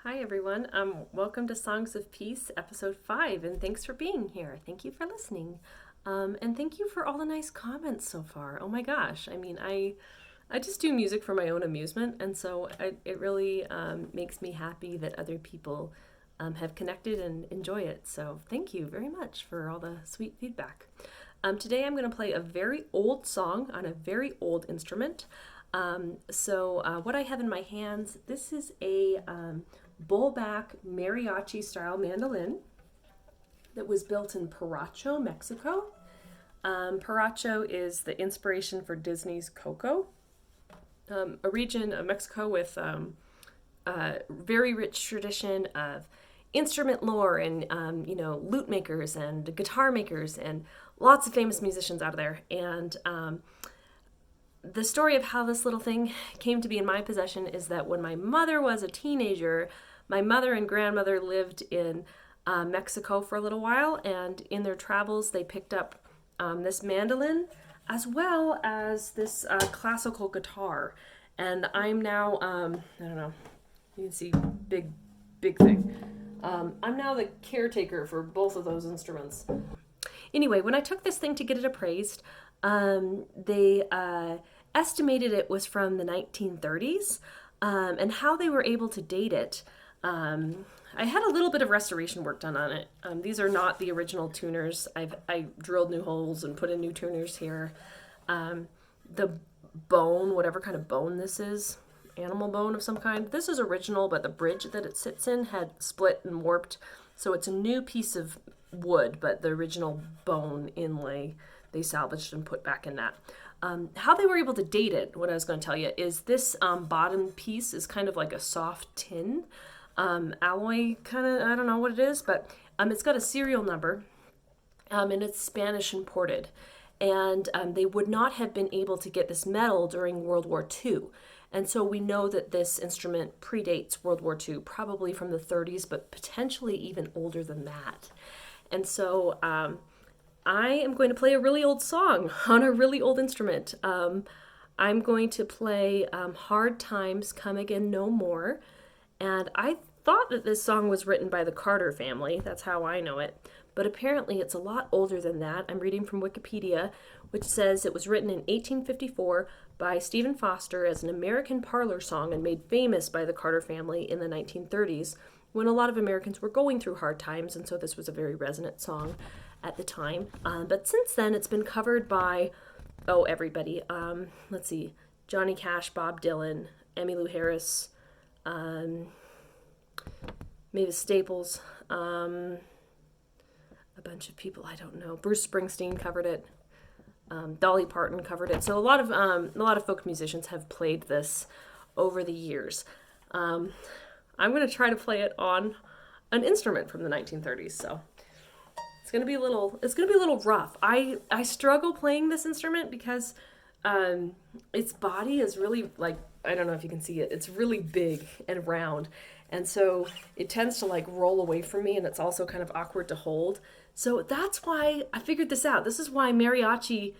Hi, everyone. Welcome to Songs of Peace, episode 5, and thanks for being here. Thank you for listening. And thank you for all the nice comments so far. Oh my gosh. I just do music for my own amusement, and so it really makes me happy that other people have connected and enjoy it. So thank you very much for all the sweet feedback. Today I'm going to play a very old song on a very old instrument. What I have in my hands, this is a bullback mariachi style mandolin that was built in Paracho, Mexico. Paracho is the inspiration for Disney's Coco, a region of Mexico with a very rich tradition of instrument lore and lute makers and guitar makers and lots of famous musicians out of there. And the story of how this little thing came to be in my possession is that when my mother was a teenager, my mother and grandmother lived in Mexico for a little while, and in their travels, they picked up this mandolin as well as this classical guitar. And I'm now, I don't know, you can see big thing. I'm now the caretaker for both of those instruments. Anyway, when I took this thing to get it appraised, they estimated it was from the 1930s, and how they were able to date it. I had a little bit of restoration work done on it. These are not the original tuners. I drilled new holes and put in new tuners here. The bone, whatever kind of bone this is, animal bone of some kind, this is original, but the bridge that it sits in had split and warped. So it's a new piece of wood, but the original bone inlay they salvaged and put back in that. How they were able to date it, what I was going to tell you, is this bottom piece is kind of like a soft tin alloy, kind of, I don't know what it is, but it's got a serial number, and it's Spanish imported. And they would not have been able to get this metal during World War II. And so we know that this instrument predates World War II, probably from the 30s, but potentially even older than that. And so I am going to play a really old song on a really old instrument. I'm going to play Hard Times Come Again No More. And I thought that this song was written by the Carter family. That's how I know it. But apparently it's a lot older than that. I'm reading from Wikipedia, which says it was written in 1854 by Stephen Foster as an American parlor song and made famous by the Carter family in the 1930s when a lot of Americans were going through hard times, and so this was a very resonant song at the time. But since then, it's been covered by, everybody. Let's see, Johnny Cash, Bob Dylan, Emmylou Harris, Mavis Staples, a bunch of people I don't know. Bruce Springsteen covered it. Dolly Parton covered it. So a lot of folk musicians have played this over the years. I'm going to try to play it on an instrument from the 1930s. So it's going to be a little rough. I struggle playing this instrument because its body is really, like, I don't know if you can see it. It's really big and round. And so it tends to like roll away from me, and it's also kind of awkward to hold. So that's why I figured this out. This is why mariachi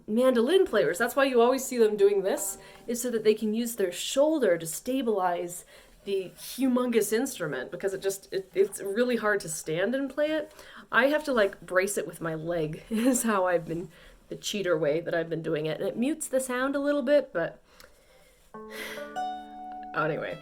mandolin players, that's why you always see them doing this, is so that they can use their shoulder to stabilize the humongous instrument, because it's really hard to stand and play it. I have to like brace it with my leg is how I've been, the cheater way that I've been doing it. And it mutes the sound a little bit, but anyway.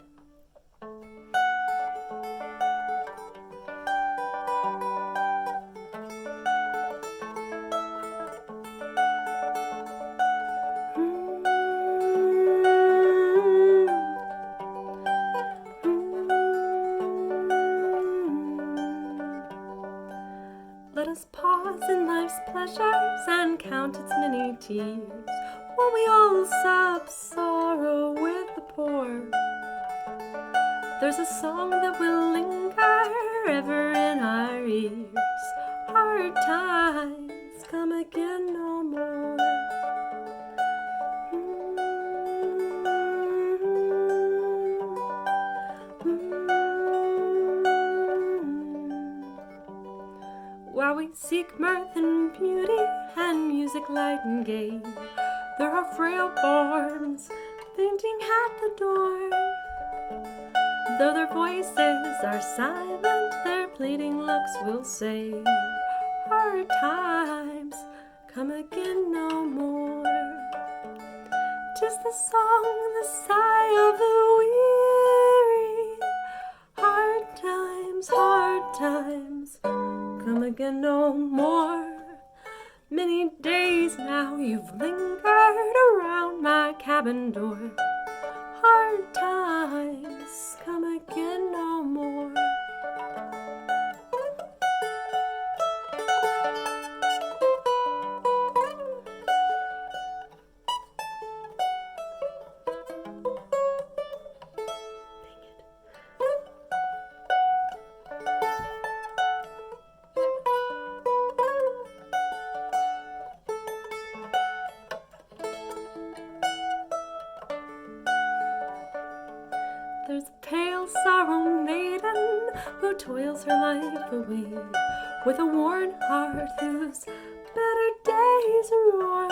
Let us pause in life's pleasures and count its many tears, while we all sup sorrow with the poor. There's a song that will linger ever in our ears. Hard times come again no more. While we seek mirth and beauty and music light and gay, there are frail forms fainting at the door. Though their voices are silent, their pleading looks will say, hard times come again no more. 'Tis the song, the sigh of the weary. Hard times come again no more. Many days now you've lingered around my cabin door. Hard times come again no more. There's a pale sorrow maiden who toils her life away, with a worn heart whose better days roar.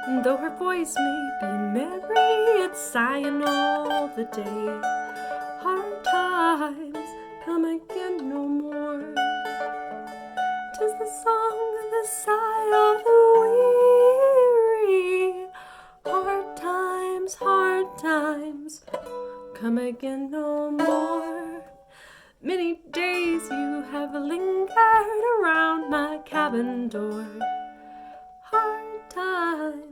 And though her voice may be merry, it's sighing all the day. Hard times come again no more. 'Tis the song, the sigh of the weary. Hard times come again no more. Many days you have lingered around my cabin door. Hard times